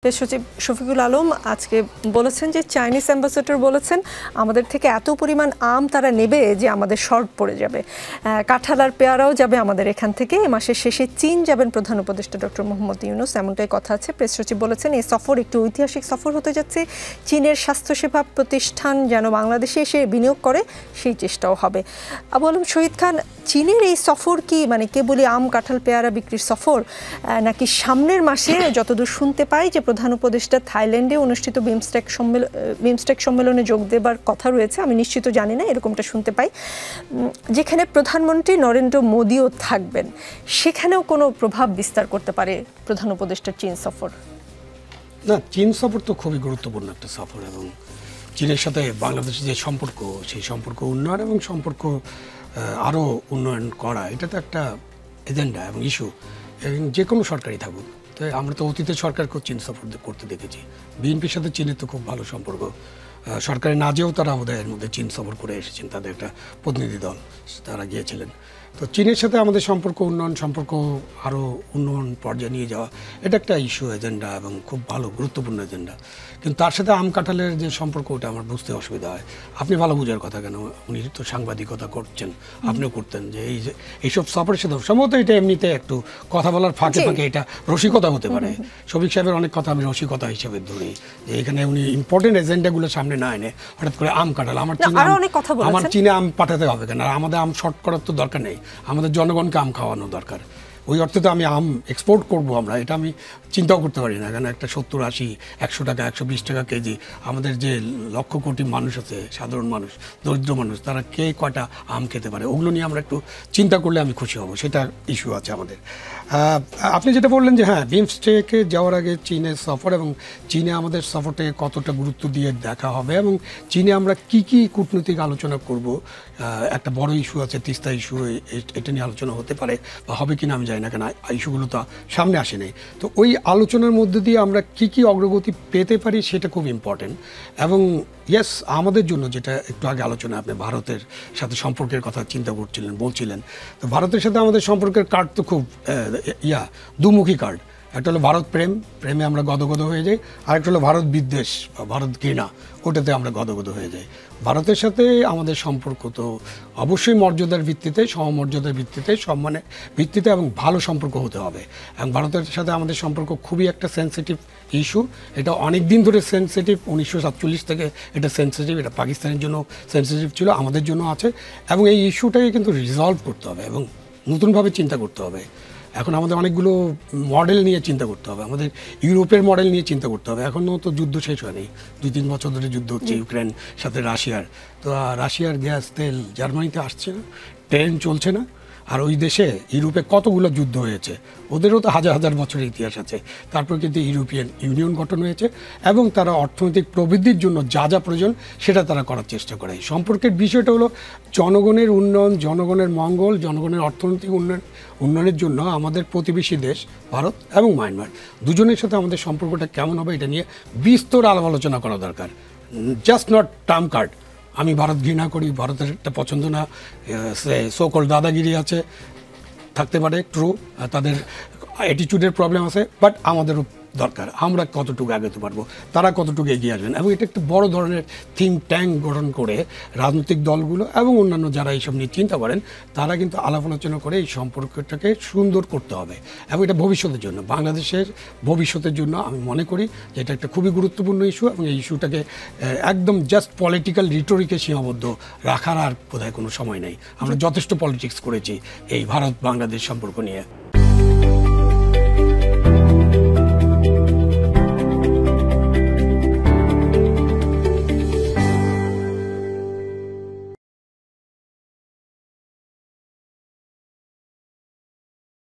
Press সচিব শফিকুল আলম আজকে বলেছেন যে চাইনিজ অ্যাম্বাসেডর বলেছেন আমাদের থেকে এত পরিমাণ আম তারা নেবে যে আমাদের শর্ট পড়ে যাবে। কাঁঠাল আর পেয়ারাও যাবে আমাদের এখান থেকে। এই মাসের শেষে চীন যাবেন প্রধান উপদেষ্টা ডক্টর মোহাম্মদ ইউনূস, এমনটাই কথা আছে। প্রেস সচিব বলেছেন এই সফর একটি ঐতিহাসিক সফর হতে যাচ্ছে। চীনের স্বাস্থ্যসেবা প্রতিষ্ঠান যেন বাংলাদেশে এসে বিনিয়োগ করে সেই চেষ্টাও হবে। আবু আলম শহীদ খান, চীনের এই সফর কি মানে কেবলই আম কাঁঠাল পেয়ারা বিক্রির সফর, নাকি সামনের মাসে যতদূর শুনতে পাই যে প্রধান উপদেষ্টা থাইল্যান্ডে অনুষ্ঠিত বিমস্টেক সম্মেলনে যোগ দেবার কথা রয়েছে, আমি নিশ্চিত জানি না, এরকমটা শুনতে পাই, যেখানে প্রধানমন্ত্রী নরেন্দ্র মোদিও থাকবেন, সেখানেও কোনো প্রভাব বিস্তার করতে পারে প্রধান উপদেষ্টার চীন সফর? না, চীন সফর তো খুবই গুরুত্বপূর্ণ একটা সফর এবং চীনের সাথে বাংলাদেশের যে সম্পর্ক, সেই সম্পর্ক উন্নয়ন এবং সম্পর্ক আরও উন্নয়ন করা, এটা তো একটা এজেন্ডা এবং ইস্যু, এবং যে কোনো সরকারই থাকুক। তো আমরা তো অতীতে সরকারকেও চীন সফর করতে দেখেছি। বিএনপির সাথে চীনের তো খুব ভালো সম্পর্ক, সরকারে না যেও তারা আমাদের এর মধ্যে চীন সফর করে এসেছেন, তাদের একটা প্রতিনিধি দল তারা গিয়েছিলেন। তো চীনের সাথে আমাদের সম্পর্ক আরও উন্নয়ন পর্যায়ে নিয়ে যাওয়া, এটা একটা ইস্যু এজেন্ডা এবং খুব ভালো গুরুত্বপূর্ণ এজেন্ডা। কিন্তু তার সাথে আম কাঁঠালের যে সম্পর্ক, ওটা আমার বুঝতে অসুবিধা হয়। আপনি ভালো বুঝার কথা, কেন উনি তো সাংবাদিকতা করছেন, আপনিও করতেন, যে এইসব সফরের সাথে সম্ভবত এটা এমনিতে একটু কথা বলার ফাঁকে ফাঁকে এটা রসিকতা হতে পারে। শফিক সাহেবের অনেক কথা আমি রসিকতা হিসেবে ধরি, যে এখানে উনি ইম্পর্টেন্ট এজেন্ডাগুলো সামনে না এনে হঠাৎ করে আম কাঁঠাল, আমার চীনে আম পাঠাতে হবে কেন? আর আমাদের আম শর্ট করার তো দরকার নেই, আমাদের জনগণকে আম খাওয়ানো দরকার। ওই অর্থে তো আমি আম এক্সপোর্ট করবো আমরা, এটা আমি চিন্তাও করতে পারি না। কেন একটা 70, 80, 100 টাকা 120 টাকা কেজি, আমাদের যে লক্ষ কোটি মানুষ আছে, সাধারণ মানুষ, দরিদ্র মানুষ, তারা কে কয়টা আম খেতে পারে, ওগুলো নিয়ে আমরা একটু চিন্তা করলে আমি খুশি হব। সেটা ইস্যু আছে আমাদের। আপনি যেটা বললেন যে হ্যাঁ, বিমস্টেকে যাওয়ার আগে চীনের সফর, এবং চীনে আমাদের সফরটাকে কতটা গুরুত্ব দিয়ে দেখা হবে, এবং চীনে আমরা কি কি কূটনৈতিক আলোচনা করব। একটা বড় ইস্যু আছে, তিস্তা ইস্যু, এটা নিয়ে আলোচনা হতে পারে বা হবে কিনা আমি জানি না, কেন ইস্যুগুলো তো সামনে আসে নাই। তো ওই আলোচনার মধ্যে দিয়ে আমরা কি কি অগ্রগতি পেতে পারি, সেটা খুব ইম্পর্টেন্ট। এবং ইয়েস, আমাদের জন্য যেটা একটু আগে আলোচনা, আপনি ভারতের সাথে সম্পর্কের কথা চিন্তা বলছিলেন, তো ভারতের সাথে আমাদের সম্পর্কের কার্ড তো খুব দুমুখী কার্ড। একটা হলো ভারত প্রেমে আমরা গদগদ হয়ে যাই, আরেকটা হলো ভারত বিদ্বেষ বা ভারত ঘৃণা, ওটাতে আমরা গদগদ হয়ে যাই। ভারতের সাথে আমাদের সম্পর্ক তো অবশ্যই মর্যাদার ভিত্তিতে, সমমর্যাদার ভিত্তিতে, সম্মানের ভিত্তিতে এবং ভালো সম্পর্ক হতে হবে। এবং ভারতের সাথে আমাদের সম্পর্ক খুবই একটা সেন্সিটিভ ইস্যু, এটা অনেক দিন ধরে সেন্সিটিভ, 1947 থেকে এটা সেন্সিটিভ, এটা পাকিস্তানের জন্য সেন্সিটিভ ছিল, আমাদের জন্য আছে। এবং এই ইস্যুটাকে কিন্তু রিজলভ করতে হবে এবং নতুনভাবে চিন্তা করতে হবে। এখন আমাদের অনেকগুলো মডেল নিয়ে চিন্তা করতে হবে, আমাদের ইউরোপের মডেল নিয়ে চিন্তা করতে হবে। এখনও তো যুদ্ধ শেষ হয়নি, 2-3 বছর ধরে যুদ্ধ হচ্ছে ইউক্রেন সাথে রাশিয়ার। তো রাশিয়ার গ্যাস তেল জার্মানিতে আসছে না, ট্রেন চলছে না। আর ওই দেশে ইউরোপে কতগুলো যুদ্ধ হয়েছে, ওদেরও তো হাজার হাজার বছরের ইতিহাস আছে। তারপর কিন্তু ইউরোপিয়ান ইউনিয়ন গঠন হয়েছে এবং তারা অর্থনৈতিক প্রবৃদ্ধির জন্য যা যা প্রয়োজন সেটা তারা করার চেষ্টা করে। সম্পর্কের বিষয়টা হলো জনগণের উন্নয়ন, জনগণের মঙ্গল, জনগণের অর্থনৈতিক উন্নয়নের জন্য আমাদের প্রতিবেশী দেশ ভারত এবং মায়ানমার, দুজনের সাথে আমাদের সম্পর্কটা কেমন হবে, এটা নিয়ে বিস্তর আলাপ আলোচনা করা দরকার। জাস্ট নট টার্ম কার্ড, আমি ভারত ঘৃণা করি, ভারতের একটা পছন্দ না, সোকল দাদাগিরি আছে, থাকতে পারে, ট্রু, তাদের অ্যাটিটিউডের প্রবলেম আছে, বাট আমাদেরও দরকার আমরা কতটুকু আগাতে পারবো, তারা কতটুকু এগিয়ে আসবেন। এবং এটা একটা বড় ধরনের থিঙ্ক ট্যাঙ্ক গঠন করে রাজনৈতিক দলগুলো এবং অন্যান্য যারা এইসব নিয়ে চিন্তা করেন, তারা কিন্তু আলাপ আলোচনা করে এই সম্পর্কটাকে সুন্দর করতে হবে। এবং এটা ভবিষ্যতের জন্য, বাংলাদেশের ভবিষ্যতের জন্য আমি মনে করি যে এটা একটা খুবই গুরুত্বপূর্ণ ইস্যু। এবং এই ইস্যুটাকে একদম জাস্ট পলিটিক্যাল রিটোরিকে সীমাবদ্ধ রাখার আর বোধহয় কোনো সময় নেই। আমরা যথেষ্ট পলিটিক্স করেছি এই ভারত বাংলাদেশ সম্পর্ক নিয়ে।